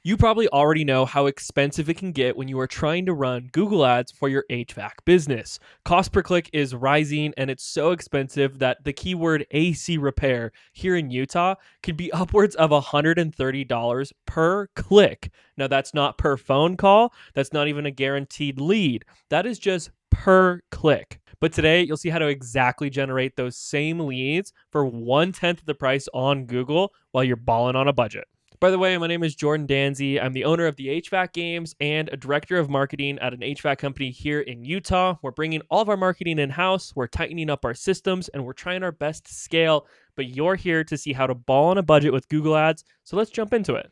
You probably already know how expensive it can get when you are trying to run Google Ads for your HVAC business. Cost per click is rising, and it's so expensive that the keyword AC repair here in Utah could be upwards of $130 per click. Now, that's not per phone call, that's not even a guaranteed lead. That is just per click. But today, you'll see how to exactly generate those same leads for 1/10 of the price on Google while you're balling on a budget. By the way, my name is Jordan Danzy. I'm the owner of the HVAC Games and a director of marketing at an HVAC company here in Utah. We're bringing all of our marketing in-house, we're tightening up our systems, and we're trying our best to scale. But you're here to see how to ball on a budget with Google Ads, so let's jump into it.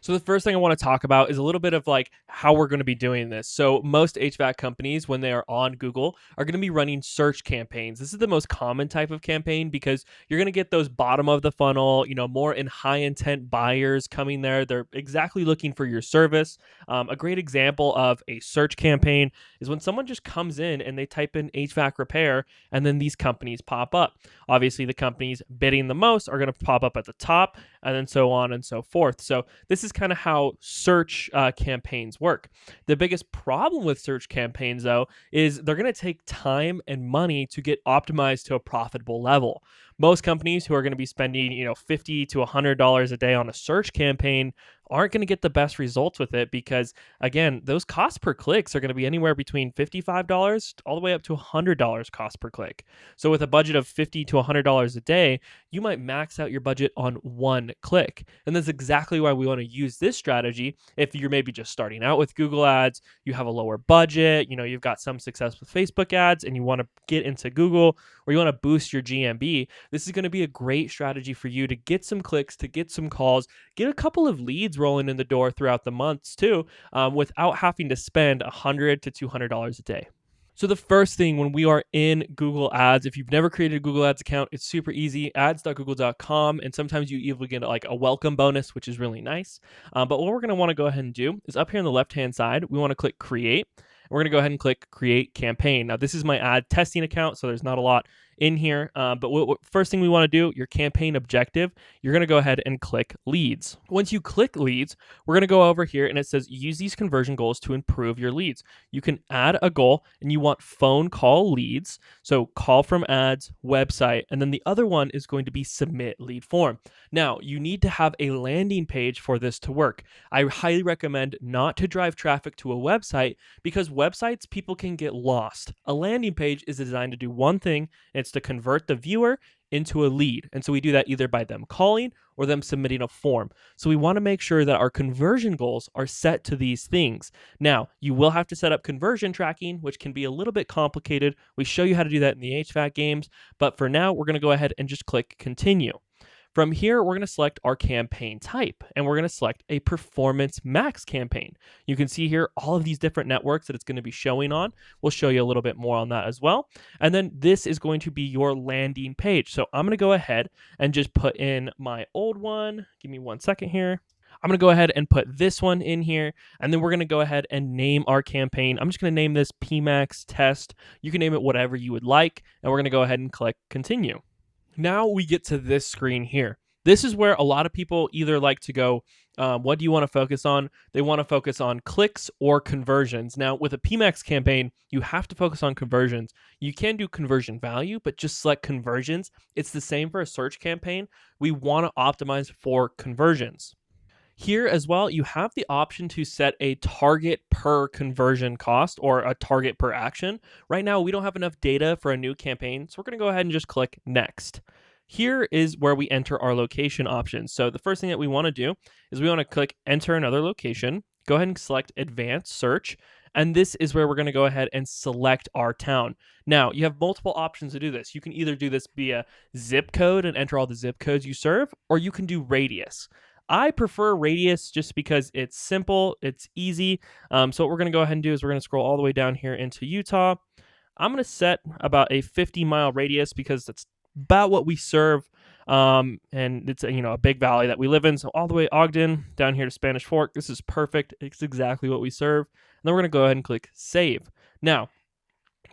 So the first thing I want to talk about is a little bit of like how we're going to be doing this. So most HVAC companies, when they are on Google, are going to be running search campaigns. This is the most common type of campaign because you're going to get those bottom of the funnel, more in high intent buyers coming there. They're exactly looking for your service. A great example of a search campaign is when someone just comes in and they type in HVAC repair, and then these companies pop up. Obviously, the companies bidding the most are going to pop up at the top, and then so on and so forth. So this is kind of how search campaigns work. The biggest problem with search campaigns, though, is they're going to take time and money to get optimized to a profitable level. Most companies who are going to be spending, $50 to $100 a day on a search campaign aren't going to get the best results with it because, again, those costs per clicks are going to be anywhere between $55 all the way up to $100 cost per click. So with a budget of $50 to $100 a day, you might max out your budget on one click. And that's exactly why we want to use this strategy. If you're maybe just starting out with Google Ads, you have a lower budget, you've got some success with Facebook ads and you want to get into Google, or you want to boost your GMB, this is going to be a great strategy for you to get some clicks, to get some calls, get a couple of leads rolling in the door throughout the months too, without having to spend $100 to $200 a day. So the first thing when we are in Google Ads, if you've never created a Google Ads account, it's super easy, ads.google.com, and sometimes you even get like a welcome bonus, which is really nice. But what we're going to want to go ahead and do is up here on the left-hand side, we want to click Create. We're going to go ahead and click Create Campaign. Now, this is my ad testing account, so there's not a lot in here. But first thing we want to do, your campaign objective, you're going to go ahead and click Leads. Once you click Leads, we're going to go over here and it says use these conversion goals to improve your leads. You can add a goal and you want phone call leads. So call from ads, website, and then the other one is going to be submit lead form. Now, you need to have a landing page for this to work. I highly recommend not to drive traffic to a website because websites, people can get lost. A landing page is designed to do one thing, and it's to convert the viewer into a lead. And so we do that either by them calling or them submitting a form. So we want to make sure that our conversion goals are set to these things. Now, you will have to set up conversion tracking, which can be a little bit complicated. We show you how to do that in the HVAC games, but for now, we're going to go ahead and just click continue. From here, we're going to select our campaign type, and we're going to select a Performance Max campaign. You can see here all of these different networks that it's going to be showing on. We'll show you a little bit more on that as well. And then this is going to be your landing page. So I'm going to go ahead and just put in my old one. Give me 1 second here. I'm going to go ahead and put this one in here, and then we're going to go ahead and name our campaign. I'm just going to name this PMAX Test. You can name it whatever you would like, and we're going to go ahead and click Continue. Now we get to this screen here. This is where a lot of people either like to go, what do you want to focus on? They want to focus on clicks or conversions. Now, with a PMAX campaign, you have to focus on conversions. You can do conversion value, but just select conversions. It's the same for a search campaign. We want to optimize for conversions. Here as well, you have the option to set a target per conversion cost or a target per action. Right now, we don't have enough data for a new campaign, so we're going to go ahead and just click Next. Here is where we enter our location options. So the first thing that we want to do is we want to click Enter another location, go ahead and select Advanced Search, and this is where we're going to go ahead and select our town. Now, you have multiple options to do this. You can either do this via zip code and enter all the zip codes you serve, or you can do radius. I prefer radius just because it's simple, it's easy. So what we're going to go ahead and do is we're going to scroll all the way down here into Utah. I'm going to set about a 50-mile radius because that's about what we serve. And it's a big valley that we live in. So all the way Ogden down here to Spanish Fork. This is perfect. It's exactly what we serve. And then we're going to go ahead and click Save. Now,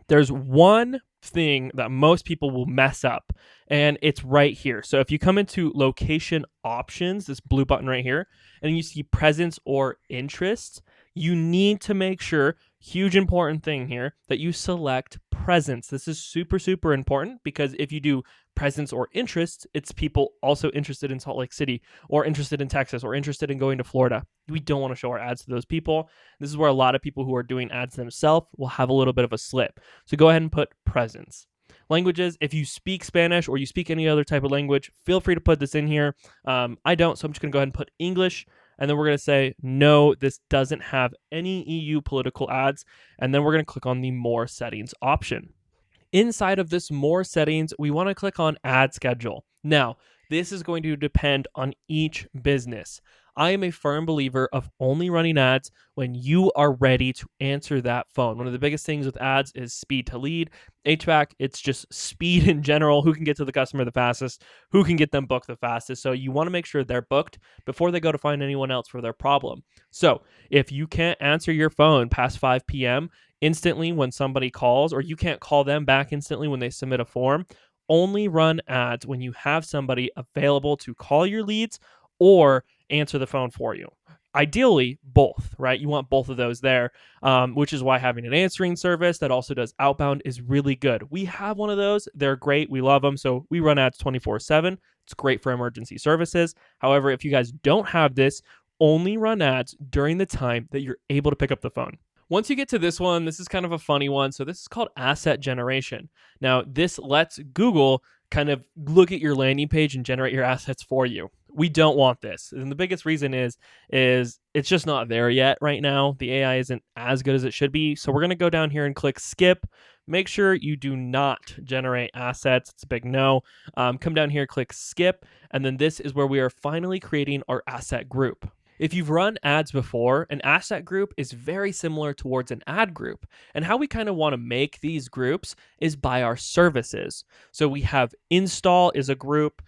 there's one thing that most people will mess up, and it's right here. So if you come into location options, this blue button right here, and you see presence or interest, you need to make sure, huge important thing here, that you select presence. This is super, super important, because if you do presence or interest, it's people also interested in Salt Lake City or interested in Texas or interested in going to Florida. We don't want to show our ads to those people. This is where a lot of people who are doing ads themselves will have a little bit of a slip. So go ahead and put presence. Languages, if you speak Spanish or you speak any other type of language, feel free to put this in here. I don't, so I'm just going to go ahead and put English. And then we're going to say, no, this doesn't have any EU political ads. And then we're going to click on the More Settings option. Inside of this More Settings, we want to click on Ad Schedule. Now, this is going to depend on each business. I am a firm believer of only running ads when you are ready to answer that phone. One of the biggest things with ads is speed to lead. HVAC, it's just speed in general. Who can get to the customer the fastest? Who can get them booked the fastest? So you want to make sure they're booked before they go to find anyone else for their problem. So if you can't answer your phone past 5 p.m. instantly when somebody calls, or you can't call them back instantly when they submit a form, only run ads when you have somebody available to call your leads or answer the phone for you. Ideally, both, right? You want both of those there, which is why having an answering service that also does outbound is really good. We have one of those. They're great. We love them. So we run ads 24/7. It's great for emergency services. However, if you guys don't have this, only run ads during the time that you're able to pick up the phone. Once you get to this one, this is kind of a funny one. So this is called asset generation. Now, this lets Google kind of look at your landing page and generate your assets for you. We don't want this. And the biggest reason is it's just not there yet right now. The AI isn't as good as it should be. So we're going to go down here and click skip. Make sure you do not generate assets. It's a big no. Come down here, click skip. And then this is where we are finally creating our asset group. If you've run ads before, an asset group is very similar towards an ad group. And how we kind of want to make these groups is by our services. So we have install is a group,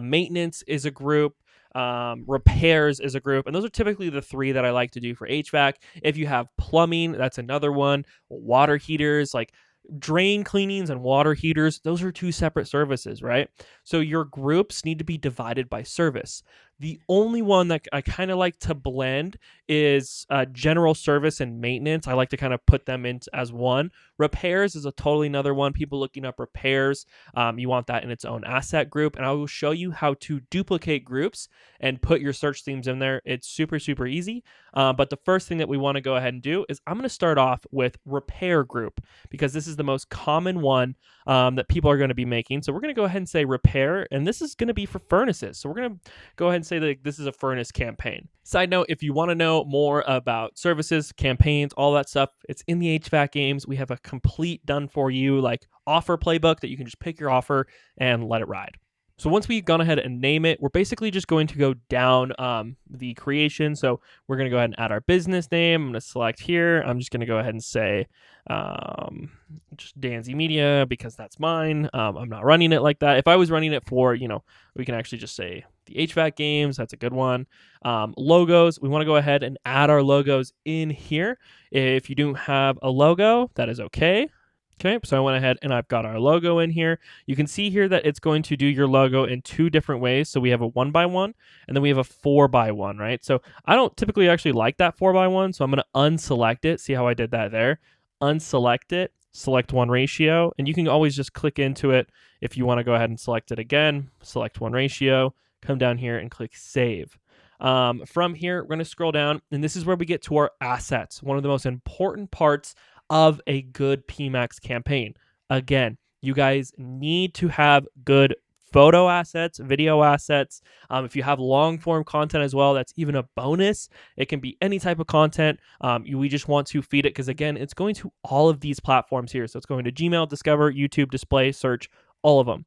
maintenance is a group, repairs is a group. And those are typically the three that I like to do for HVAC. If you have plumbing, that's another one. Water heaters, like drain cleanings and water heaters, those are two separate services, right? So your groups need to be divided by service. The only one that I kind of like to blend is general service and maintenance. I like to kind of put them in as one. Repairs is a totally another one. People looking up repairs, you want that in its own asset group. And I will show you how to duplicate groups and put your search themes in there. It's super, super easy. But the first thing that we want to go ahead and do is I'm going to start off with repair group, because this is the most common one that people are going to be making. So we're going to go ahead and say repair, and this is going to be for furnaces. So we're going to go ahead and say that this is a furnace campaign. Side note, if you want to know more about services, campaigns, all that stuff, it's in the HVAC games. We have a complete done for you like offer playbook that you can just pick your offer and let it ride. So once we've gone ahead and name it, we're basically just going to go down the creation. So we're going to go ahead and add our business name. I'm going to select here. I'm just going to go ahead and say just Danzy Media, because that's mine. I'm not running it like that. If I was running it for, we can actually just say the HVAC games. That's a good one. Logos, we want to go ahead and add our logos in here. If you don't have a logo, that is okay. Okay, so I went ahead and I've got our logo in here. You can see here that it's going to do your logo in two different ways. So we have a 1x1 and then we have a 4x1, right? So I don't typically actually like that 4x1, so I'm going to unselect it. See how I did that there? Unselect it, select one ratio, and you can always just click into it if you want to go ahead and select it again. Select one ratio, come down here and click save. From here, we're going to scroll down, and this is where we get to our assets, one of the most important parts of a good PMAX campaign. Again, you guys need to have good photo assets, video assets. If you have long form content as well, that's even a bonus. It can be any type of content. We just want to feed it because, again, it's going to all of these platforms here. So it's going to Gmail, Discover, YouTube, Display, Search, all of them.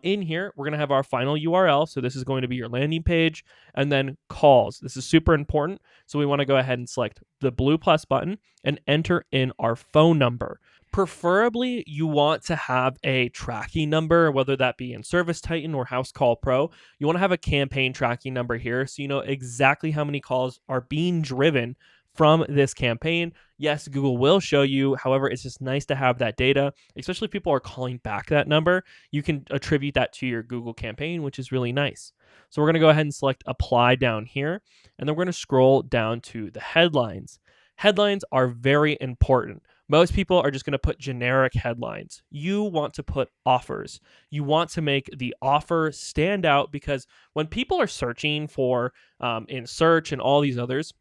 In here, we're going to have our final URL. So this is going to be your landing page, and then calls. This is super important. So we want to go ahead and select the blue plus button and enter in our phone number. Preferably, you want to have a tracking number, whether that be in Service Titan or House Call Pro. You want to have a campaign tracking number here so you know exactly how many calls are being driven from this campaign. Yes, Google will show you. However, it's just nice to have that data, especially if people are calling back that number. You can attribute that to your Google campaign, which is really nice. So we're going to go ahead and select apply down here, and then we're going to scroll down to the headlines. Headlines are very important. Most people are just going to put generic headlines. You want to put offers. You want to make the offer stand out, because when people are searching for in search and all these others,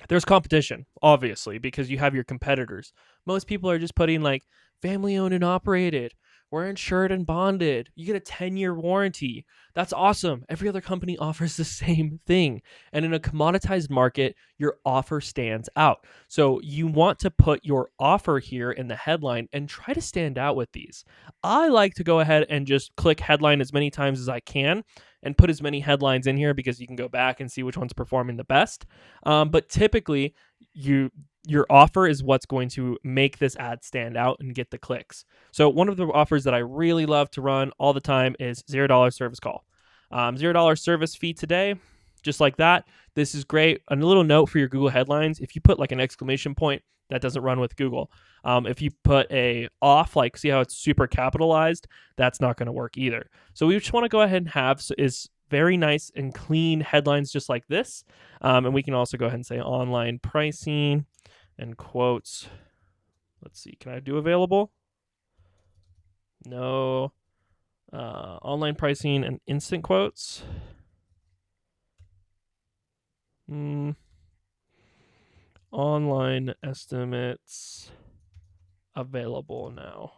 there's competition, obviously, because you have your competitors. Most people are just putting like family owned and operated. We're insured and bonded. You get a 10-year warranty. That's awesome. Every other company offers the same thing. And in a commoditized market, your offer stands out. So you want to put your offer here in the headline and try to stand out with these. I like to go ahead and just click headline as many times as I can and put as many headlines in here, because you can go back and see which one's performing the best. But typically, your offer is what's going to make this ad stand out and get the clicks. So one of the offers that I really love to run all the time is $0 service call. $0 service fee today, just like that. This is great. And a little note for your Google headlines: if you put like an exclamation point, that doesn't run with Google. If you put a off, like see how it's super capitalized, that's not going to work either. So we just want to go ahead and have is very nice and clean headlines just like this. And we can also go ahead and say online pricing and quotes. Let's see, can I do available? No. Online pricing and instant quotes. Online estimates available now.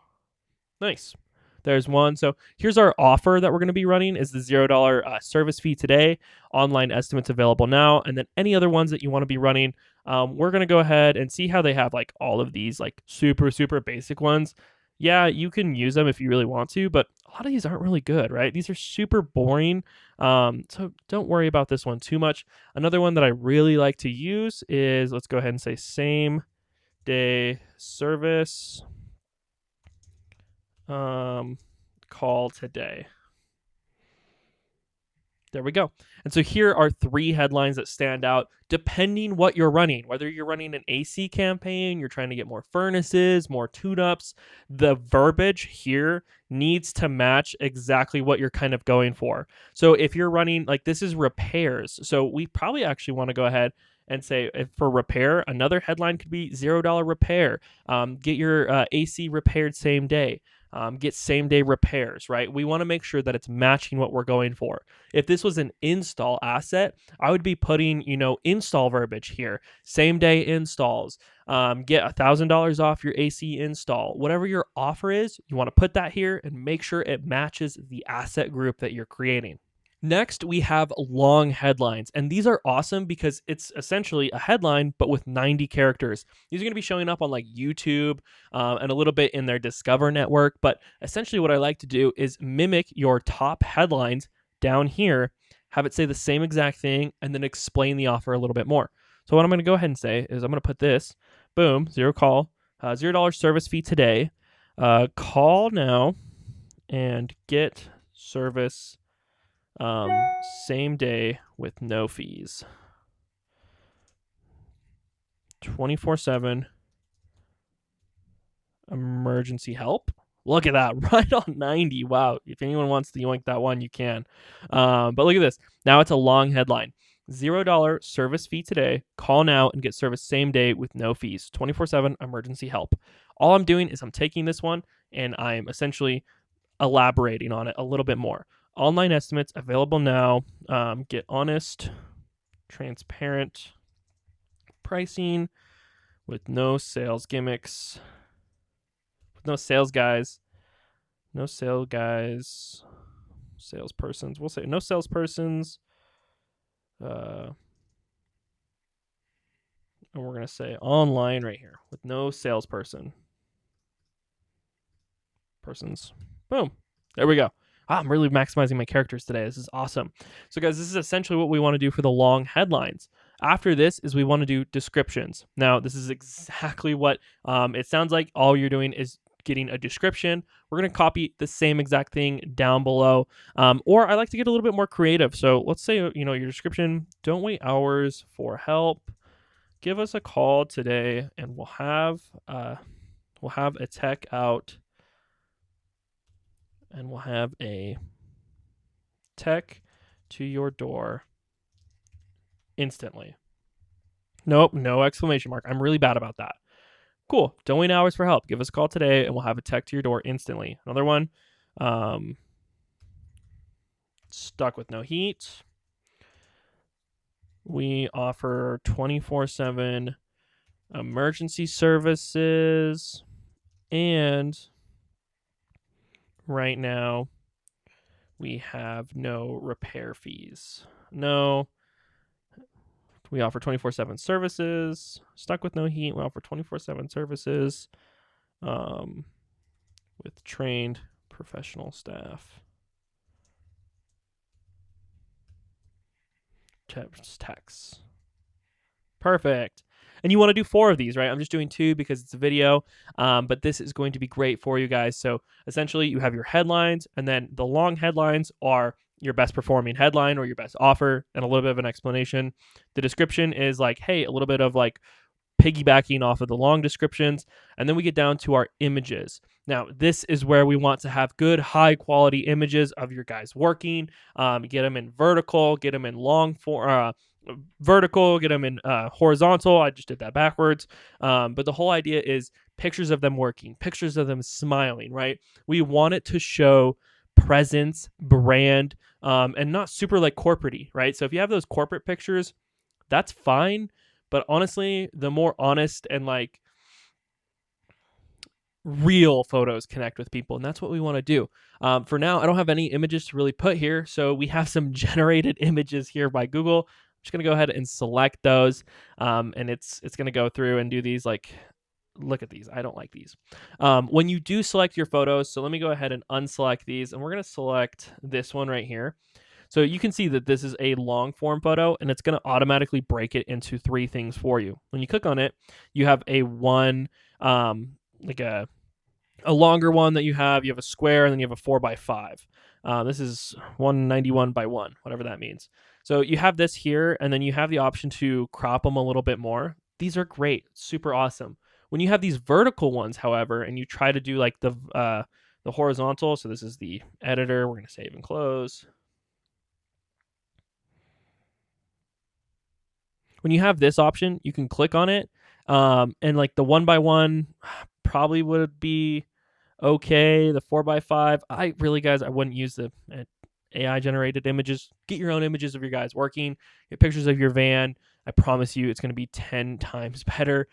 Nice. There's one. So here's our offer that we're going to be running is the $0 service fee today, online estimates available now, and then any other ones that you want to be running. We're going to go ahead and see how they have like all of these like super, super basic ones. Yeah, you can use them if you really want to, but a lot of these aren't really good, right? These are super boring. So don't worry about this one too much. Another one that I really like to use is, let's go ahead and say same day service. Call today. There we go. And so here are 3 headlines that stand out depending what you're running. Whether you're running an AC campaign, you're trying to get more furnaces, more tune-ups, the verbiage here needs to match exactly what you're kind of going for. So if you're running, like this is repairs. So we probably actually want to go ahead and say for repair, another headline could be $0 repair. Get your AC repaired same day. Get same day repairs, right? We want to make sure that it's matching what we're going for. If this was an install asset, I would be putting, install verbiage here. Same day installs. Get $1,000 off your AC install. Whatever your offer is, you want to put that here and make sure it matches the asset group that you're creating. Next, we have long headlines, and these are awesome because it's essentially a headline, but with 90 characters. These are going to be showing up on like YouTube and a little bit in their Discover network, but essentially what I like to do is mimic your top headlines down here, have it say the same exact thing, and then explain the offer a little bit more. So what I'm going to go ahead and say is I'm going to put this, boom, $0 service fee today, call now and get service same day with no fees. 24/7 emergency help. Look at that, right on 90. Wow. If anyone wants to yoink that one, you can. But look at this. Now it's a long headline. $0 service fee today. Call now and get service same day with no fees. 24/7 emergency help. All I'm doing is I'm taking this one and I'm essentially elaborating on it a little bit more. Online estimates available now. Get honest, transparent pricing with no sales gimmicks, with no sales guys, salespersons. We'll say no salespersons. And we're going to say online right here with no salesperson. Persons. Boom. There we go. I'm really maximizing my characters today. This is awesome. So guys, this is essentially what we want to do for the long headlines. After this is we want to do descriptions. Now, this is exactly what it sounds like. All you're doing is getting a description. We're going to copy the same exact thing down below. Or I like to get a little bit more creative. So let's say, your description, don't wait hours for help. give us a call today, and we'll have a tech out, and we'll have a tech to your door instantly. Nope, no exclamation mark. I'm really bad about that. Cool. Don't wait hours for help. Give us a call today, and we'll have a tech to your door instantly. Another one. Stuck with no heat. We offer 24/7 emergency services, and right now we have no repair fees. No. We offer 24/7 services. Stuck with no heat. We offer 24/7 services with trained professional staff. Text. Perfect. And you want to do 4 of these, right? I'm just doing 2 because it's a video, but this is going to be great for you guys. So essentially you have your headlines, and then the long headlines are your best performing headline or your best offer and a little bit of an explanation. The description is like, hey, a little bit of like piggybacking off of the long descriptions. And then we get down to our images. Now, this is where we want to have good, high quality images of your guys working. Get them in vertical, get them in long vertical, get them in horizontal. I just did that backwards. But the whole idea is pictures of them working, pictures of them smiling, right? We want it to show presence, brand, and not super like corporate-y, right? So if you have those corporate pictures, that's fine. But honestly, the more honest and like real photos connect with people, and that's what we want to do. For now, I don't have any images to really put here, so we have some generated images here by Google. I'm just gonna go ahead and select those, and it's gonna go through and do these. Like, look at these. I don't like these. When you do select your photos, so let me go ahead and unselect these, and we're gonna select this one right here. So you can see that this is a long form photo, and it's going to automatically break it into 3 things for you. When you click on it, you have a like a longer one that you have a square, and then you have a 4x5. This is 191 by 1, whatever that means. So you have this here, and then you have the option to crop them a little bit more. These are great, super awesome. When you have these vertical ones, however, and you try to do like the horizontal, so this is the editor, we're going to save and close. When you have this option, you can click on it, and like the 1x1 probably would be okay. The 4x5, guys, I wouldn't use the AI generated images. Get your own images of your guys working. Get pictures of your van. I promise you, it's going to be 10 times better.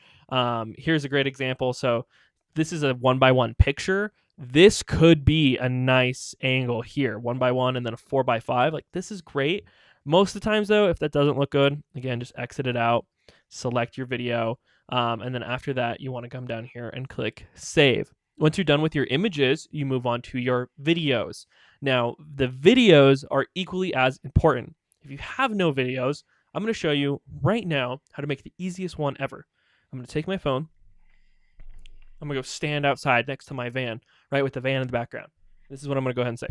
Here's a great example. So this is a 1x1 picture. This could be a nice angle here, 1x1 and then a 4x5. Like, this is great. Most of the times, though, if that doesn't look good, again, just exit it out, select your video, and then after that, you want to come down here and click Save. Once you're done with your images, you move on to your videos. Now, the videos are equally as important. If you have no videos, I'm going to show you right now how to make the easiest one ever. I'm going to take my phone. I'm going to go stand outside next to my van, right, with the van in the background. This is what I'm going to go ahead and say.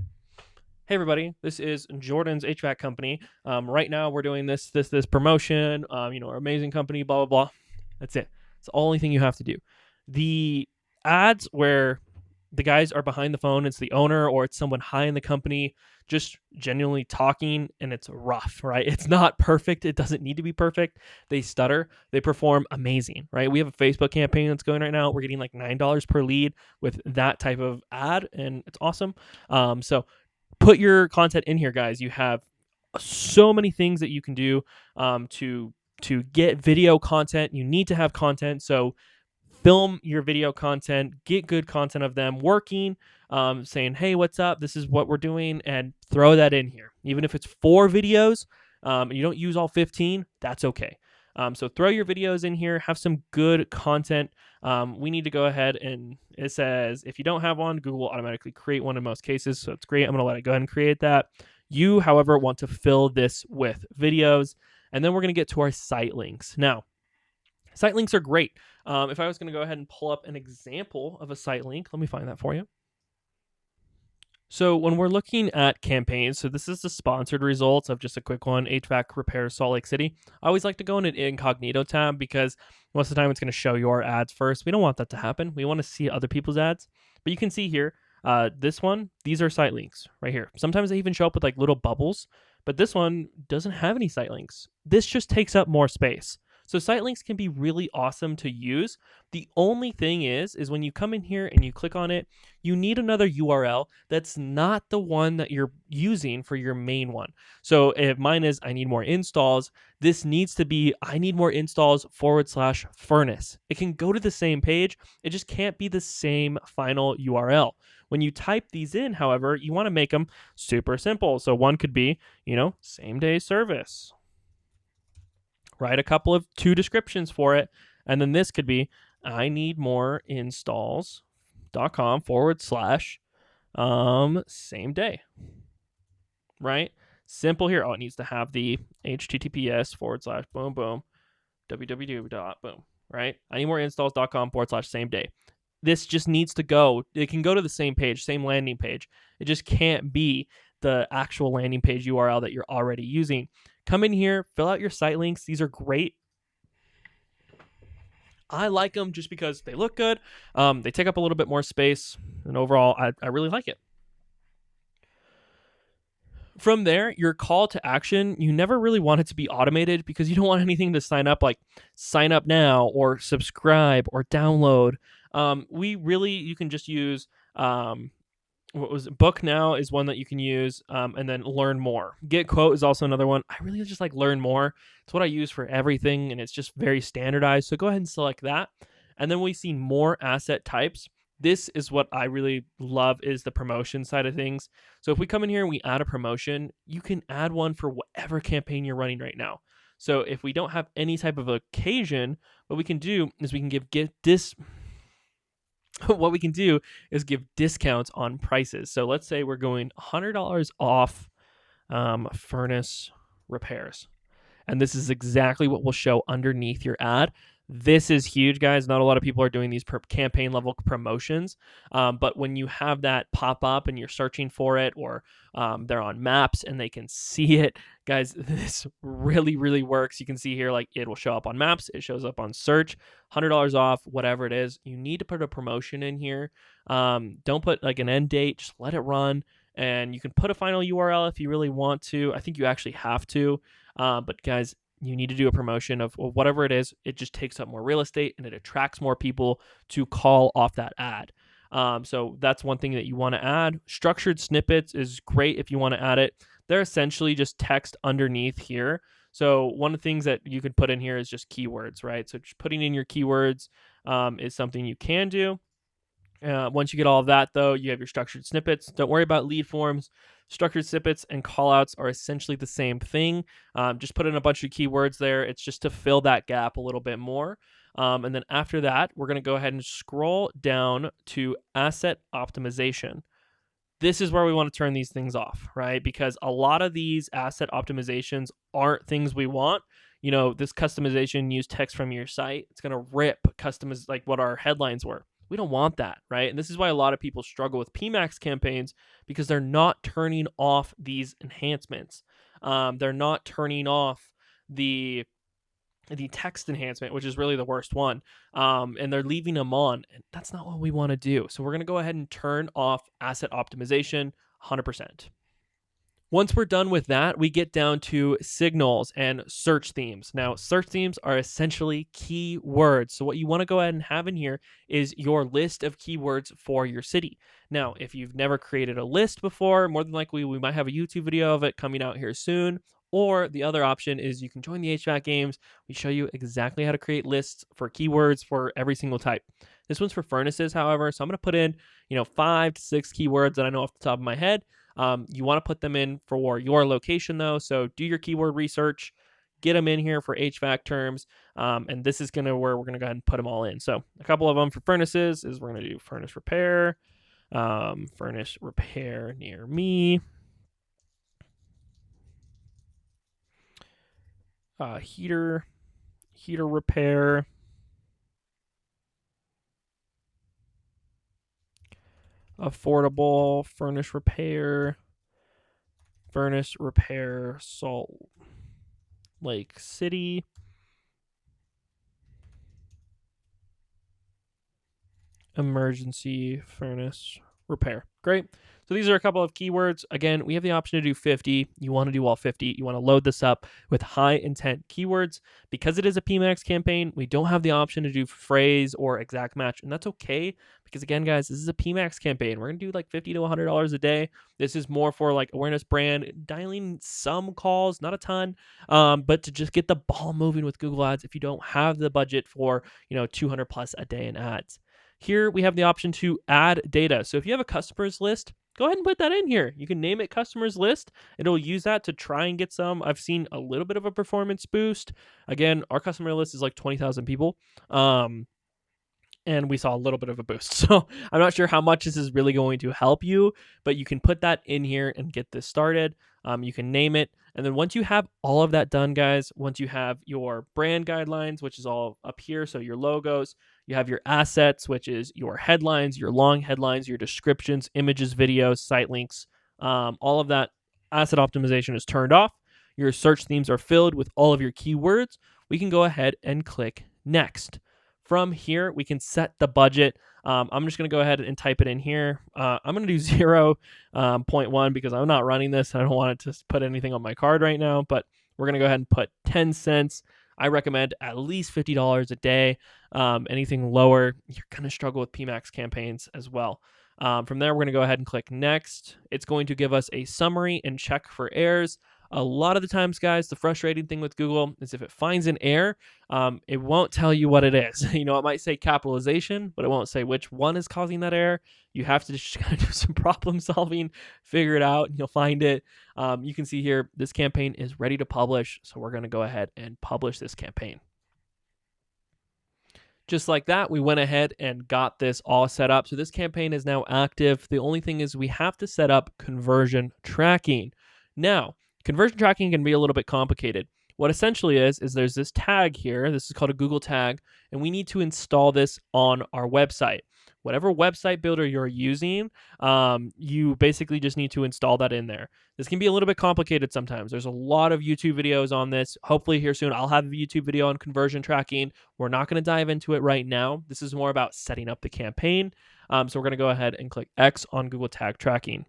Hey everybody, this is Jordan's HVAC company. Right now we're doing this promotion, our amazing company, blah, blah, blah. That's it. It's the only thing you have to do. The ads where the guys are behind the phone, it's the owner or it's someone high in the company just genuinely talking, and it's rough, right? It's not perfect. It doesn't need to be perfect. They stutter. They perform amazing, right? We have a Facebook campaign that's going right now. We're getting like $9 per lead with that type of ad, and it's awesome. So put your content in here, guys. You have so many things that you can do to get video content. You need to have content. So film your video content, get good content of them working, saying, hey, what's up? This is what we're doing, and throw that in here. Even if it's 4 videos, and you don't use all 15, that's okay. So throw your videos in here, have some good content. We need to go ahead, and it says if you don't have one, Google will automatically create one in most cases. So it's great. I'm going to let it go ahead and create that. You, however, want to fill this with videos, and then we're going to get to our site links. Now, site links are great. If I was going to go ahead and pull up an example of a site link, let me find that for you. So when we're looking at campaigns, so this is the sponsored results of just a quick one, HVAC repair Salt Lake City. I always like to go in an incognito tab because most of the time it's going to show your ads first. We don't want that to happen. We want to see other people's ads. But you can see here, this one, these are site links right here. Sometimes they even show up with like little bubbles, but this one doesn't have any site links. This just takes up more space. So site links can be really awesome to use. The only thing is when you come in here and you click on it, you need another URL that's not the one that you're using for your main one. So if mine is I need more installs, this needs to be I need more installs / furnace. It can go to the same page, it just can't be the same final URL. When you type these in, however, you want to make them super simple. So one could be, same day service. Write a couple of 2 descriptions for it. And then this could be I need more installs.com / same day, right? Simple here. Oh, it needs to have the https / boom, boom, www. boom, right? I need more installs.com / same day. This just needs to go. It can go to the same page, same landing page. It just can't be the actual landing page URL that you're already using. Come in here, fill out your site links. These are great. I like them just because they look good. They take up a little bit more space, and overall, I really like it. From there, your call to action, you never really want it to be automated because you don't want anything to sign up like sign up now or subscribe or download. You can just use book now is one that you can use, and then learn more. Get quote is also another one. I really just like learn more. It's what I use for everything, and it's just very standardized. So go ahead and select that. And then we see more asset types. This is what I really love is the promotion side of things. So if we come in here and we add a promotion, you can add one for whatever campaign you're running right now. So if we don't have any type of occasion, what we can do is we can give discounts on prices. So let's say we're going $100 off furnace repairs. And this is exactly what will show underneath your ad. This is huge, guys. Not a lot of people are doing these campaign level promotions. But when you have that pop up and you're searching for it, or they're on maps and they can see it, guys, this really, really works. You can see here, like it will show up on maps. It shows up on search, $100 off, whatever it is. You need to put a promotion in here. Don't put like an end date, just let it run. And you can put a final URL if you really want to. I think you actually have to. But guys, you need to do a promotion of whatever it is. It just takes up more real estate and it attracts more people to call off that ad. So that's one thing that you want to add. Structured snippets is great if you want to add it. They're essentially just text underneath here. So one of the things that you could put in here is just keywords, right? So just putting in your keywords is something you can do. Once you get all of that, though, you have your structured snippets. Don't worry about lead forms. Structured snippets and callouts are essentially the same thing. Just put in a bunch of keywords there. It's just to fill that gap a little bit more. And then after that, we're going to go ahead and scroll down to asset optimization. This is where we want to turn these things off, right? Because a lot of these asset optimizations aren't things we want. This customization, use text from your site. It's going to rip customize like what our headlines were. We don't want that, right? And this is why a lot of people struggle with PMAX campaigns because they're not turning off these enhancements. They're not turning off the text enhancement, which is really the worst one, and they're leaving them on. And that's not what we want to do. So we're going to go ahead and turn off asset optimization 100%. Once we're done with that, we get down to signals and search themes. Now, search themes are essentially keywords. So what you want to go ahead and have in here is your list of keywords for your city. Now, if you've never created a list before, more than likely we might have a YouTube video of it coming out here soon. Or the other option is you can join the HVAC games. We show you exactly how to create lists for keywords for every single type. This one's for furnaces, however. So I'm going to put in, 5 to 6 keywords that I know off the top of my head. You want to put them in for your location, though. So do your keyword research, get them in here for HVAC terms. And this is where we're going to go ahead and put them all in. So a couple of them for furnaces is we're going to do furnace repair near me. Heater repair. affordable furnace repair, Salt Lake City. Emergency furnace repair. Great. So these are a couple of keywords. Again, we have the option to do 50. You want to do all 50. You want to load this up with high intent keywords. Because it is a PMAX campaign, we don't have the option to do phrase or exact match. And that's okay because, again, guys, this is a PMAX campaign. We're going to do like $50 to $100 a day. This is more for like awareness brand, dialing some calls, not a ton, but to just get the ball moving with Google Ads if you don't have the budget for, 200 plus a day in ads. Here we have the option to add data. So if you have a customers list, go ahead and put that in here. You can name it customers list. It'll use that to try and get some. I've seen a little bit of a performance boost. Again, our customer list is like 20,000 people. And we saw a little bit of a boost. So I'm not sure how much this is really going to help you, but you can put that in here and get this started. You can name it. And then once you have all of that done, guys, once you have your brand guidelines, which is all up here, so your logos, you have your assets, which is your headlines, your long headlines, your descriptions, images, videos, site links, all of that asset optimization is turned off. Your search themes are filled with all of your keywords. We can go ahead and click next. From here, we can set the budget. I'm just going to go ahead and type it in here. I'm going to do 0.1 because I'm not running this. I don't want it to put anything on my card right now, but we're going to go ahead and put 10 cents. I recommend at least $50 a day. Anything lower, you're going to struggle with PMAX campaigns as well. From there, we're going to go ahead and click next. It's going to give us a summary and check for errors. A lot of the times, guys, the frustrating thing with Google is if it finds an error, it won't tell you what it is. It might say capitalization, but it won't say which one is causing that error. You have to just kind of do some problem solving, figure it out, and you'll find it. You can see here, this campaign is ready to publish, so we're going to go ahead and publish this campaign. Just like that, we went ahead and got this all set up. So this campaign is now active. The only thing is we have to set up conversion tracking. Now, conversion tracking can be a little bit complicated. What essentially is there's this tag here. This is called a Google tag, and we need to install this on our website. Whatever website builder you're using, you basically just need to install that in there. This can be a little bit complicated sometimes. There's a lot of YouTube videos on this. Hopefully here soon I'll have a YouTube video on conversion tracking. We're not going to dive into it right now. This is more about setting up the campaign. So we're going to go ahead and click X on Google tag tracking.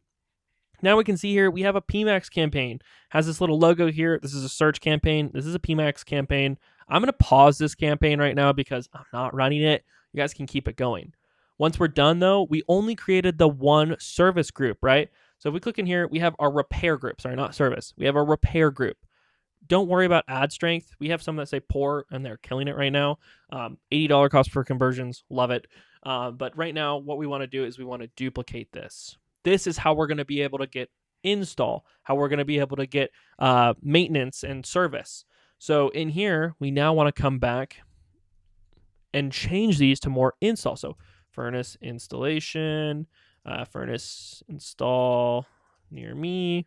Now we can see here we have a PMAX campaign. Has this little logo here. This is a search campaign. This is a PMAX campaign. I'm going to pause this campaign right now because I'm not running it. You guys can keep it going. Once we're done, though, we only created the one service group, right? So if we click in here, we have our repair group. Sorry, not service. We have our repair group. Don't worry about ad strength. We have some that say poor, and they're killing it right now. $80 cost per conversions. Love it. But right now, what we want to do is we want to duplicate this. This is how we're going to be able to get install, how we're going to be able to get maintenance and service. So in here, we now want to come back and change these to more install. So furnace installation, furnace install near me,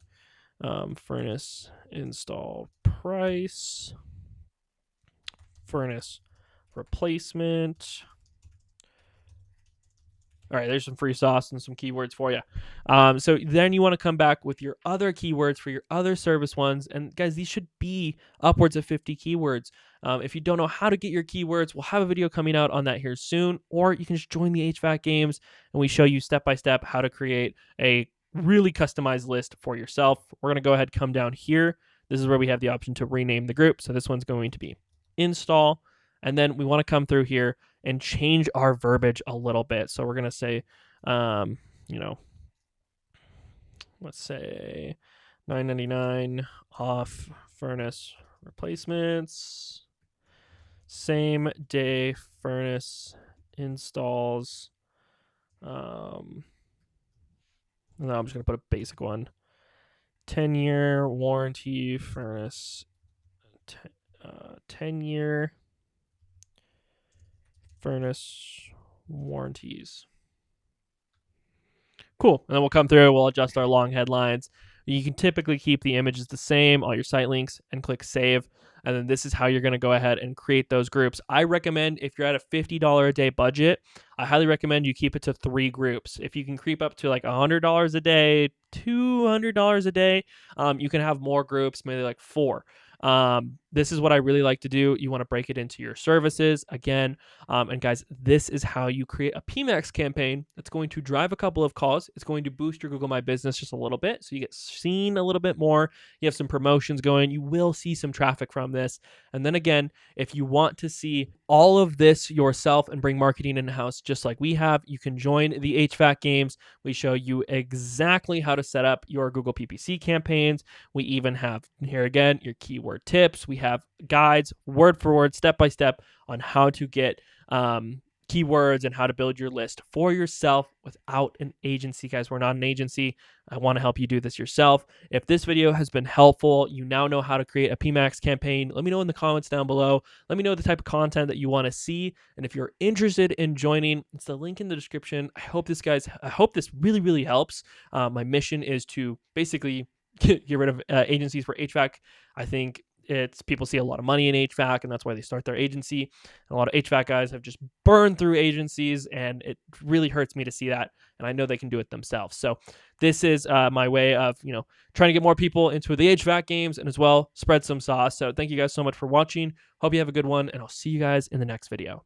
furnace install price, furnace replacement. All right, there's some free sauce and some keywords for you. So then you want to come back with your other keywords for your other service ones. And guys, these should be upwards of 50 keywords. If you don't know how to get your keywords, we'll have a video coming out on that here soon. Or you can just join the HVAC games and we show you step-by-step how to create a really customized list for yourself. We're going to go ahead and come down here. This is where we have the option to rename the group. So this one's going to be install. And then we want to come through here and change our verbiage a little bit. So we're going to say, let's say $9.99 off furnace replacements, same day furnace installs. No, I'm just going to put a basic one. 10-year warranty furnace, 10-year furnace warranties. Cool. And then we'll come through, we'll adjust our long headlines. You can typically keep the images the same, all your site links, and click save. And then this is how you're going to go ahead and create those groups. I recommend if you're at a $50 a day budget, I highly recommend you keep it to 3 groups. If you can creep up to like $100 a day, $200 a day, you can have more groups, maybe like 4. This is what I really like to do. You want to break it into your services again. And guys, this is how you create a PMAX campaign that's going to drive a couple of calls. It's going to boost your Google My Business just a little bit. So you get seen a little bit more. You have some promotions going. You will see some traffic from this. And then again, if you want to see all of this yourself and bring marketing in-house just like we have, you can join the HVAC games. We show you exactly how to set up your Google PPC campaigns. We even have here again your keyword tips. We have guides, word for word, step by step on how to get keywords and how to build your list for yourself without an agency. Guys, we're not an agency. I want to help you do this yourself. If this video has been helpful, you now know how to create a PMAX campaign. Let me know in the comments down below. Let me know the type of content that you want to see. And if you're interested in joining, it's the link in the description. I hope this really, really helps. My mission is to basically get rid of agencies for HVAC. I think people see a lot of money in HVAC, and that's why they start their agency. And a lot of HVAC guys have just burned through agencies, and it really hurts me to see that. And I know they can do it themselves. So this is my way of trying to get more people into the HVAC games and as well spread some sauce. So thank you guys so much for watching. Hope you have a good one, and I'll see you guys in the next video.